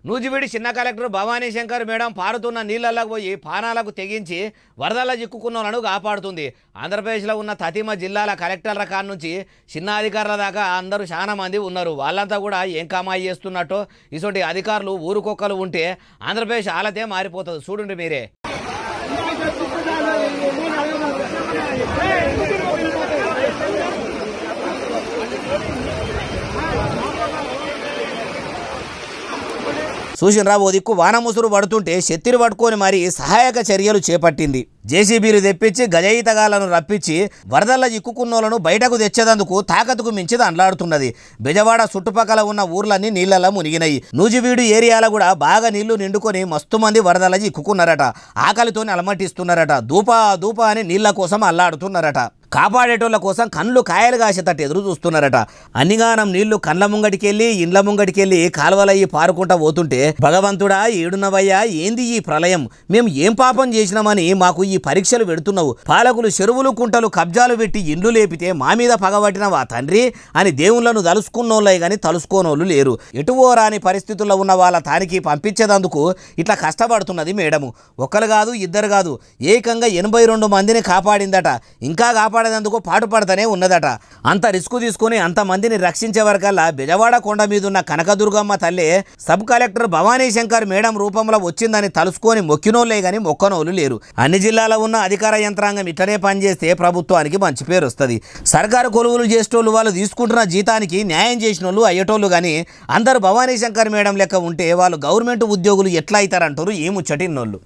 నూజివీడి చిన్న collector Bhavani Shankar madam పారుతున్న నీళ్లలోకి పోయి పానాలకు తెగించి వరదల్లో చిక్కుకున్నోళ్లను కాపాడుతుంది. ఆంధ్రప్రదేశ్లో ఉన్న తతిమ జిల్లాల కలెక్టర్ల కాడ నుంచి చిన్న అధికారుల దాకా అందరూ చాలా మంది ఉన్నారు. వాళ్ళంతా కూడా ఏం కమాయి చేస్తున్నట్టు ఇటువంటి అధికారులు ఊరుకొక్కలు ఉంటే ఆంధ్రప్రదేశ్ ఆలతే మారిపోతుంది. చూడండి మీరే. చూసినరా ఓ దిక్కు వాన ముసురు పడుతుంటే శత్తిరి పట్టుకొని మరి సహాయక చర్యలు చేపట్టింది. జేసీబీలు తెప్పించి గజయితగాళ్లను రప్పించి వరదల్లో చిక్కుకున్నోళ్లను బయటకు తెచ్చేందుకు తాకతుకు మించి దండ్లాడుతున్నది. బెజవాడ చుట్టుపక్కల ఉన్న ఊర్లన్నీ నీళ్లలో మునిగినాయి. నూజివీడు ఏరియాలో కూడా బాగా నీళ్లు నిండుకొని మస్తు మంది వరదల్లో చిక్కుకున్నారట. ఆకలితోని అలమటిస్తున్నారట. దూపా అని నీళ్ల కోసం అల్లాడుతున్నారట. కాపాడేటోళ్ల కోసం కళ్ళు కాయలు కాసేటట్టు ఎదురు చూస్తున్నారట. అన్నిగానం నీళ్లు కండ్ల ముంగటికెళ్ళి ఇండ్ల ముంగటికెళ్ళి కాలువలయ్యి పారుకుంటా పోతుంటే భగవంతుడా ఏడున్నవయ్యా, ఏంది ఈ ప్రళయం, మేము ఏం పాపం చేసినామని మాకు ఈ పరీక్షలు పెడుతున్నావు. పాలకులు చెరువులు కుంటలు కబ్జాలు పెట్టి ఇండ్లు లేపితే మా మీద పగబట్టినవా తండ్రి అని దేవుళ్లను తలుసుకున్నోళ్ళే గాని తలుసుకోనోళ్ళు లేరు. ఎటువో రాని పరిస్థితుల్లో ఉన్న వాళ్ళ తానికి పంపించేందుకు ఇట్లా కష్టపడుతున్నది మేడము. ఒకరు కాదు ఇద్దరు కాదు, ఏకంగా 82 మందిని కాపాడిందట. ఇంకా కాపాడేందుకు పాటుపడతానే ఉన్నదట. అంత రిస్క్ తీసుకుని అంతమందిని రక్షించే వరకల్లా బెజవాడ కొండ మీద ఉన్న కనకదుర్గమ్మ తల్లి sub collector Bhavani Shankar madam రూపంలో వచ్చిందని తలుసుకొని మొక్కినోళ్లే గాని మొక్కనోళ్ళు లేరు. అన్ని జిల్లాలో ఉన్న అధికార యంత్రాంగం ఇట్లనే పనిచేస్తే ప్రభుత్వానికి మంచి పేరు వస్తుంది. సర్కారు కొలువులు చేసేటోళ్ళు వాళ్ళు తీసుకుంటున్న జీతానికి న్యాయం చేసినోళ్ళు అయ్యేటోళ్ళు కానీ అందరూ భవానీ శంకర్ మేడం లెక్క ఉంటే వాళ్ళు గవర్నమెంట్ ఉద్యోగులు ఎట్లా అవుతారంటారు ఈ ముచ్చటిన్నోళ్ళు.